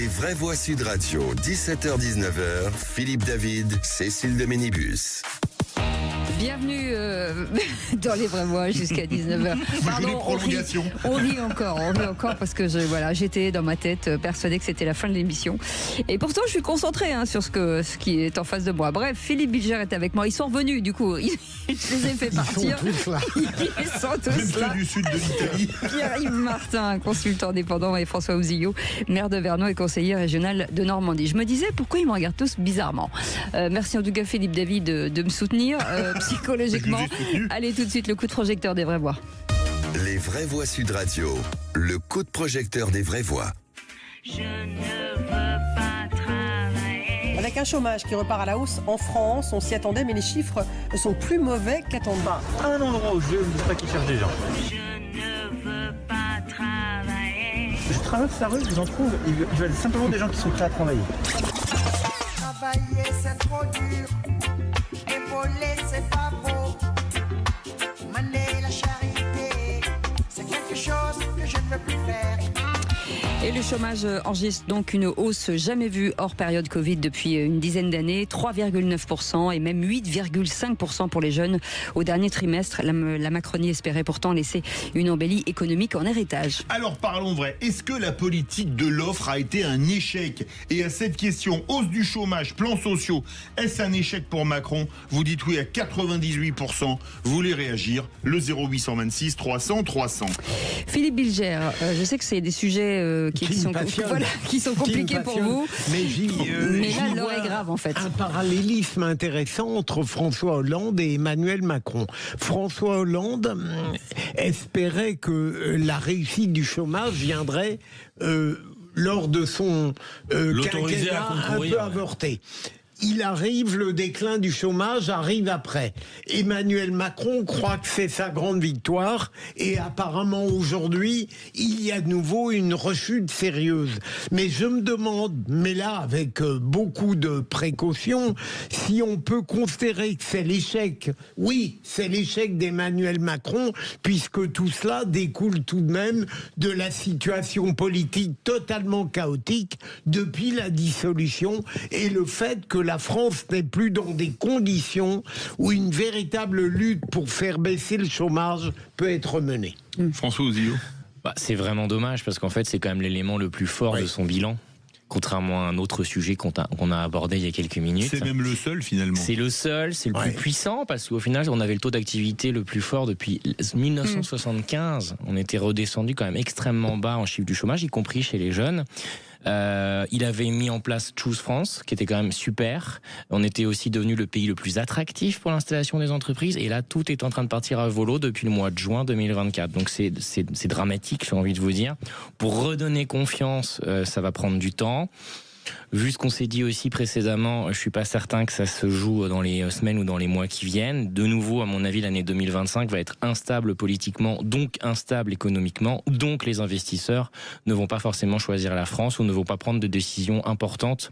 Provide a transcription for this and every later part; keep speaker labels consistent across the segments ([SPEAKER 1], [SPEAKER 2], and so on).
[SPEAKER 1] Les vraies voix Sud Radio, 17h-19h, Philippe David, Cécile de Ménibus.
[SPEAKER 2] Bienvenue dans les vraies voix jusqu'à 19h. Pardon, on rit encore parce que j'étais dans ma tête persuadée que c'était la fin de l'émission. Et pourtant, je suis concentrée sur ce qui est en face de moi. Bref, Philippe Bilger est avec moi. Ils sont revenus, du coup. Je les ai fait partir.
[SPEAKER 3] Ils sont tous là.
[SPEAKER 2] Ils sont tous là.
[SPEAKER 4] du sud de l'Italie.
[SPEAKER 2] Pierre-Yves Martin, consultant indépendant, et François Ouzillot, maire de Vernon et conseiller régional de Normandie. Je me disais, pourquoi ils me regardent tous bizarrement. Merci en tout cas, Philippe David, de me soutenir psychologiquement. Allez, tout de suite, le coup de projecteur des vraies voix.
[SPEAKER 1] Les vraies voix Sud Radio, le coup de projecteur des vraies voix.
[SPEAKER 5] Je ne veux pas travailler.
[SPEAKER 6] Avec un chômage qui repart à la hausse en France, on s'y attendait, mais les chiffres sont plus mauvais qu'attendus.
[SPEAKER 7] Un endroit où je vais, on ne dit pas qu'ils cherchent des gens.
[SPEAKER 5] Je ne veux pas travailler.
[SPEAKER 7] Je traverse la rue, je vous en trouve, ils veulent simplement des gens qui sont prêts à travailler.
[SPEAKER 8] Travailler c'est trop dur, épauler c'est pas beau, mener la charité, c'est quelque chose que je ne veux plus faire.
[SPEAKER 2] Et le chômage enregistre donc une hausse jamais vue hors période Covid depuis une dizaine d'années, 3,9% et même 8,5% pour les jeunes au dernier trimestre. La Macronie espérait pourtant laisser une embellie économique en héritage.
[SPEAKER 4] Alors parlons vrai, est-ce que la politique de l'offre a été un échec? Et à cette question, hausse du chômage, plans sociaux, est-ce un échec pour Macron? Vous dites oui à 98%, vous voulez réagir, le 0826 300 300.
[SPEAKER 2] Philippe Bilger, je sais que c'est des sujets qui sont compliqués pour vous.
[SPEAKER 3] Mais
[SPEAKER 2] là, l'heure est grave en fait.
[SPEAKER 3] Un parallélisme intéressant entre François Hollande et Emmanuel Macron. François Hollande espérait que la réussite du chômage viendrait lors de son quinquennat un peu avorté. Il arrive, le déclin du chômage arrive après. Emmanuel Macron croit que c'est sa grande victoire et apparemment aujourd'hui, il y a de nouveau une rechute sérieuse. Mais je me demande, mais là avec beaucoup de précautions, si on peut considérer que c'est l'échec. Oui, c'est l'échec d'Emmanuel Macron puisque tout cela découle tout de même de la situation politique totalement chaotique depuis la dissolution et le fait que la France n'est plus dans des conditions où une véritable lutte pour faire baisser le chômage peut être menée.
[SPEAKER 4] François Ouzillot.
[SPEAKER 9] C'est vraiment dommage parce qu'en fait c'est quand même l'élément le plus fort de son bilan. Contrairement à un autre sujet qu'on a abordé il y a quelques minutes.
[SPEAKER 4] C'est même le seul finalement.
[SPEAKER 9] C'est le seul, c'est le plus puissant parce qu'au final on avait le taux d'activité le plus fort depuis 1975. On était redescendu quand même extrêmement bas en chiffre du chômage, y compris chez les jeunes. Il avait mis en place Choose France, qui était quand même super. On était aussi devenu le pays le plus attractif pour l'installation des entreprises. Et là, tout est en train de partir à volo depuis le mois de juin 2024. Donc c'est dramatique, j'ai envie de vous dire. Pour redonner confiance, ça va prendre du temps. Vu ce qu'on s'est dit aussi précédemment, je suis pas certain que ça se joue dans les semaines ou dans les mois qui viennent. De nouveau, à mon avis, l'année 2025 va être instable politiquement, donc instable économiquement. Donc les investisseurs ne vont pas forcément choisir la France ou ne vont pas prendre de décisions importantes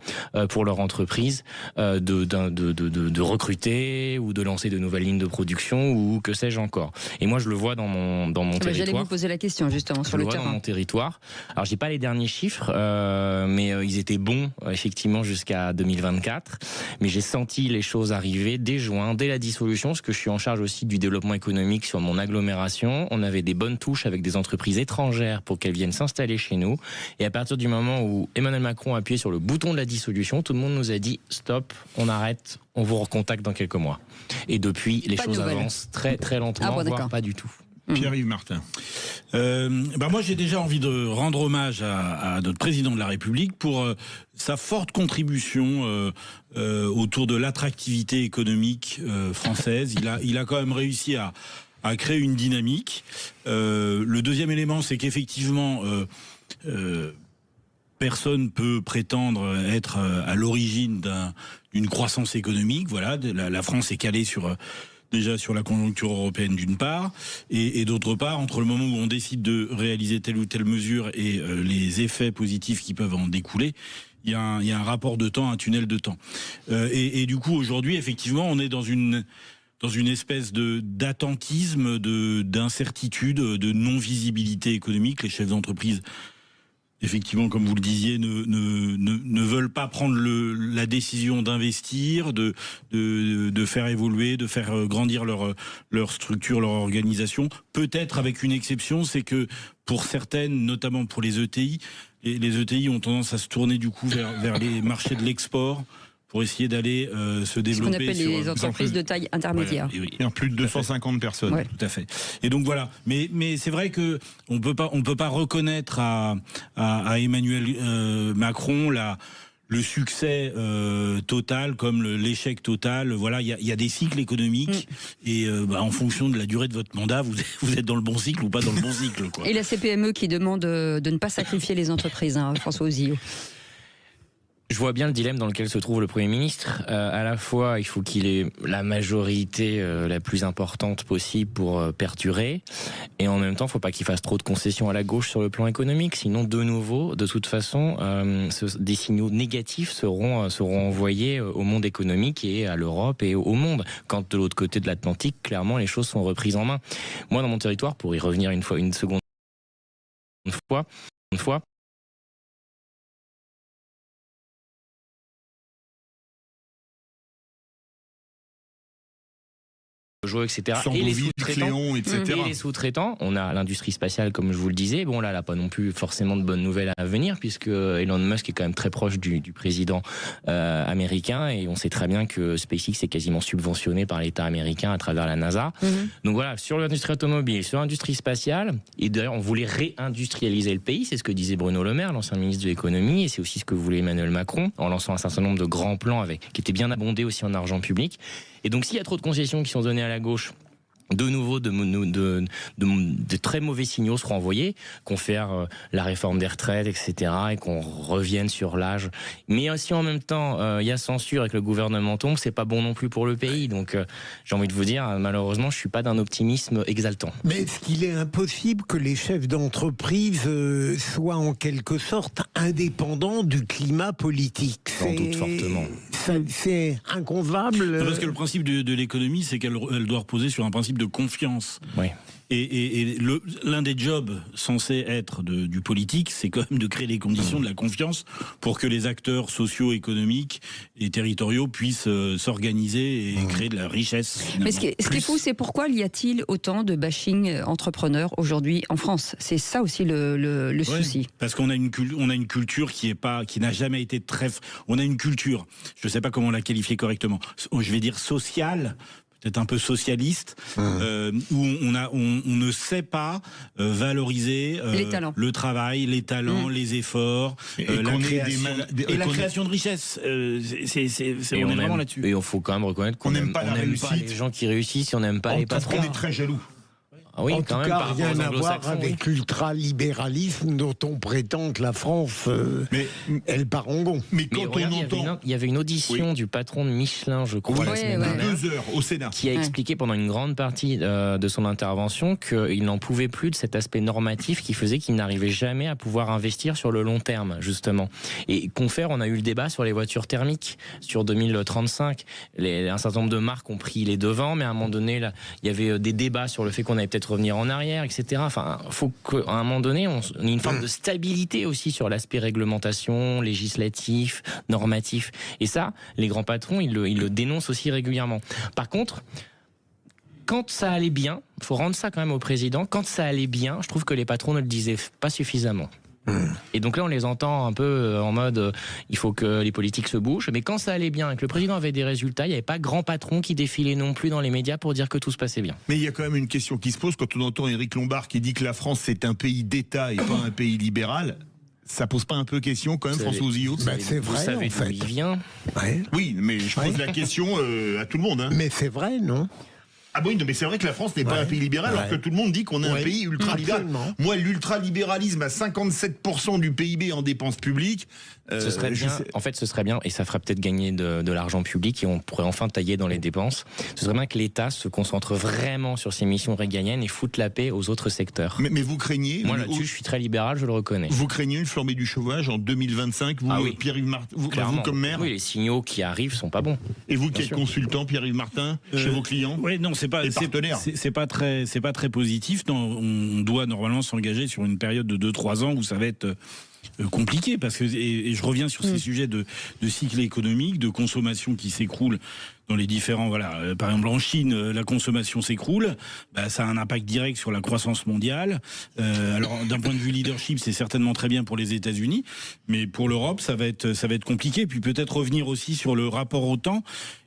[SPEAKER 9] pour leur entreprise de recruter ou de lancer de nouvelles lignes de production ou que sais-je encore. Et moi, je le vois dans mon territoire.
[SPEAKER 2] J'allais vous poser la question justement sur le terrain.
[SPEAKER 9] Dans mon territoire. Alors, j'ai pas les derniers chiffres, mais ils étaient bons effectivement jusqu'à 2024, mais j'ai senti les choses arriver dès juin, dès la dissolution, parce que je suis en charge aussi du développement économique sur mon agglomération. On avait des bonnes touches avec des entreprises étrangères pour qu'elles viennent s'installer chez nous, et à partir du moment où Emmanuel Macron a appuyé sur le bouton de la dissolution, tout le monde nous a dit stop, on arrête, on vous recontacte dans quelques mois. Et depuis, les choses avancent très très lentement, voire pas du tout.
[SPEAKER 4] Pierre-Yves Martin.
[SPEAKER 10] Moi j'ai déjà envie de rendre hommage à notre président de la République pour sa forte contribution autour de l'attractivité économique française. Il a quand même réussi à créer une dynamique. Le deuxième élément, c'est qu'effectivement personne peut prétendre être à l'origine d'une croissance économique. Voilà, la France est calée déjà sur la conjoncture européenne d'une part, et d'autre part, entre le moment où on décide de réaliser telle ou telle mesure et les effets positifs qui peuvent en découler, il y a un rapport de temps, un tunnel de temps. Et du coup, aujourd'hui, effectivement, on est dans une espèce d'attentisme, d'incertitude, de non-visibilité économique. Les chefs d'entreprise effectivement, comme vous le disiez, ne veulent pas prendre la décision d'investir, de faire évoluer, de faire grandir leur structure, leur organisation. Peut-être avec une exception, c'est que pour certaines, notamment pour les ETI, les ETI ont tendance à se tourner du coup vers les marchés de l'export pour essayer d'aller se développer.
[SPEAKER 2] Ce qu'on appelle les entreprises de taille intermédiaire.
[SPEAKER 10] Voilà,
[SPEAKER 4] Il y a plus de 250 personnes.
[SPEAKER 2] Ouais.
[SPEAKER 10] Tout à fait. Et donc voilà. Mais c'est vrai que on peut pas reconnaître à Emmanuel Macron le succès total comme l'échec total. Voilà, il y a des cycles économiques et en fonction de la durée de votre mandat, vous êtes dans le bon cycle ou pas dans le bon cycle, quoi.
[SPEAKER 2] Et la CPME qui demande de ne pas sacrifier les entreprises, François Ozillot.
[SPEAKER 9] Je vois bien le dilemme dans lequel se trouve le Premier ministre. À la fois, il faut qu'il ait la majorité la plus importante possible pour perdurer. Et en même temps, il ne faut pas qu'il fasse trop de concessions à la gauche sur le plan économique. Sinon, de nouveau, de toute façon, des signaux négatifs seront envoyés au monde économique et à l'Europe et au monde. Quand de l'autre côté de l'Atlantique, clairement, les choses sont reprises en main. Moi, dans mon territoire, pour y revenir une fois, etc. Et les sous-traitants, on a l'industrie spatiale, comme je vous le disais. Bon, là, elle n'a pas non plus forcément de bonnes nouvelles à venir, puisque Elon Musk est quand même très proche du président américain, et on sait très bien que SpaceX est quasiment subventionné par l'État américain à travers la NASA. Donc voilà, sur l'industrie automobile, sur l'industrie spatiale, et d'ailleurs, on voulait réindustrialiser le pays, c'est ce que disait Bruno Le Maire, l'ancien ministre de l'économie, et c'est aussi ce que voulait Emmanuel Macron, en lançant un certain nombre de grands plans qui étaient bien abondés aussi en argent public. Et donc, s'il y a trop de concessions qui sont données à la gauche, de nouveau, de très mauvais signaux seront envoyés, qu'on fait la réforme des retraites, etc., et qu'on revienne sur l'âge. Mais aussi, en même temps, il y a censure et que le gouvernement tombe, c'est pas bon non plus pour le pays. Donc, j'ai envie de vous dire, malheureusement, je suis pas d'un optimisme exaltant.
[SPEAKER 3] Mais est-ce qu'il est impossible que les chefs d'entreprise soient en quelque sorte indépendants du climat politique?
[SPEAKER 9] J'en doute fortement.
[SPEAKER 3] C'est inconcevable.
[SPEAKER 10] Parce que le principe de l'économie, c'est qu'elle doit reposer sur un principe de confiance.
[SPEAKER 9] Oui.
[SPEAKER 10] Et l'un des jobs censés être du politique, c'est quand même de créer les conditions de la confiance pour que les acteurs socio-économiques et territoriaux puissent s'organiser et créer de la richesse.
[SPEAKER 2] Mais ce qui est fou, c'est pourquoi y a-t-il autant de bashing entrepreneurs aujourd'hui en France? C'est ça aussi le souci.
[SPEAKER 10] Parce qu'on a une culture qui n'a jamais été très... On a une culture, je ne sais pas comment la qualifier correctement, je vais dire sociale, peut-être un peu socialiste, où on ne sait pas valoriser le travail, les talents, les efforts, la création de richesse. On est vraiment là-dessus.
[SPEAKER 9] Et il faut quand même reconnaître qu'on n'aime pas les gens qui réussissent, on n'aime pas les patrons.
[SPEAKER 4] On est très jaloux.
[SPEAKER 9] Ah oui,
[SPEAKER 3] en
[SPEAKER 9] quand
[SPEAKER 3] tout
[SPEAKER 9] même,
[SPEAKER 3] cas,
[SPEAKER 9] par
[SPEAKER 3] rien
[SPEAKER 9] rapport aux
[SPEAKER 3] à voir
[SPEAKER 9] anglo-saxons,
[SPEAKER 3] avec l'ultralibéralisme dont on prétend que la France, elle part en gond.
[SPEAKER 4] Mais quand on entend...
[SPEAKER 9] Il y avait une audition du patron de Michelin, je crois, la semaine dernière,
[SPEAKER 4] 2 heures au Sénat,
[SPEAKER 9] qui a expliqué pendant une grande partie de son intervention qu'il n'en pouvait plus de cet aspect normatif qui faisait qu'il n'arrivait jamais à pouvoir investir sur le long terme, justement. Et Confer, on a eu le débat sur les voitures thermiques, sur 2035. Un certain nombre de marques ont pris les devants, mais à un moment donné, là, il y avait des débats sur le fait qu'on allait peut-être revenir en arrière, etc. Enfin, il faut qu'à un moment donné, on ait une forme de stabilité aussi sur l'aspect réglementation, législatif, normatif. Et ça, les grands patrons, ils le dénoncent aussi régulièrement. Par contre, quand ça allait bien, il faut rendre ça quand même au président, quand ça allait bien, je trouve que les patrons ne le disaient pas suffisamment. Et donc là, on les entend un peu en mode il faut que les politiques se bougent. Mais quand ça allait bien et que le président avait des résultats, il n'y avait pas grand patron qui défilait non plus dans les médias pour dire que tout se passait bien.
[SPEAKER 4] Mais il y a quand même une question qui se pose quand on entend Éric Lombard qui dit que la France c'est un pays d'État et pas un pays libéral. Ça pose pas un peu question quand même, François Ozillot?
[SPEAKER 3] C'est vrai,
[SPEAKER 9] vous savez d'où il vient.
[SPEAKER 4] Oui, mais je pose la question à tout le monde.
[SPEAKER 3] Mais c'est vrai, non?
[SPEAKER 4] Ah oui, mais c'est vrai que la France n'est pas un pays libéral, alors que tout le monde dit qu'on est un pays ultra-libéral. Moi, l'ultralibéralisme à 57% du PIB en dépenses publiques...
[SPEAKER 9] ce serait bien, en fait, ce serait bien, et ça ferait peut-être gagner de l'argent public, et on pourrait enfin tailler dans les dépenses. Ce serait bien que l'État se concentre vraiment sur ses missions régaliennes et foute la paix aux autres secteurs.
[SPEAKER 4] Mais vous craignez...
[SPEAKER 9] Moi, là-dessus, je suis très libéral, je le reconnais.
[SPEAKER 4] Vous craignez une flambée du chômage en 2025, vous, Pierre-Yves Martin, vous comme maire?
[SPEAKER 9] Oui, les signaux qui arrivent sont pas bons.
[SPEAKER 4] Et vous qui êtes consultant, Pierre-Yves Martin, chez vos clients?
[SPEAKER 10] Oui, non, c'est pas très positif. Non, on doit normalement s'engager sur une période de 2-3 ans où ça va être compliqué parce que et je reviens sur ces sujets de cycle économique, de consommation qui s'écroule dans les différents par exemple en Chine la consommation s'écroule, ça a un impact direct sur la croissance mondiale. Alors d'un point de vue leadership, c'est certainement très bien pour les États-Unis, mais pour l'Europe ça va être compliqué. Puis peut-être revenir aussi sur le rapport au temps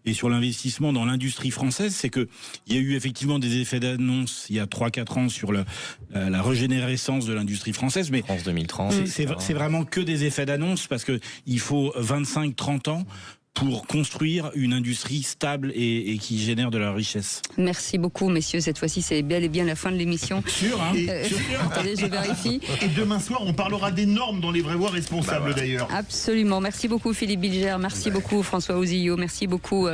[SPEAKER 10] et sur l'investissement dans l'industrie française, c'est que il y a eu effectivement des effets d'annonce il y a 3-4 ans sur la régénérescence de l'industrie française, mais
[SPEAKER 9] France 2030.
[SPEAKER 10] C'est vraiment que des effets d'annonce parce que il faut 25-30 ans pour construire une industrie stable et qui génère de la richesse.
[SPEAKER 2] Merci beaucoup, messieurs. Cette fois-ci, c'est bel et bien la fin de l'émission.
[SPEAKER 10] Sûr, hein.
[SPEAKER 2] Attendez, je vérifie.
[SPEAKER 4] Et demain soir, on parlera des normes dans les vraies voies responsables d'ailleurs.
[SPEAKER 2] Absolument. Merci beaucoup, Philippe Bilger. Merci beaucoup, François Ozillot. Merci beaucoup,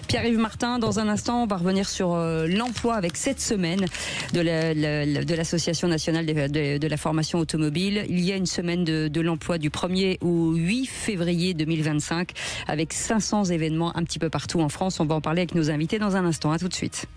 [SPEAKER 2] Pierre-Yves Martin. Dans un instant, on va revenir sur l'emploi avec cette semaine de l'Association nationale de la formation automobile. Il y a une semaine de l'emploi du 1er au 8 février 2025 avec 500 événements un petit peu partout en France. On va en parler avec nos invités dans un instant. À tout de suite.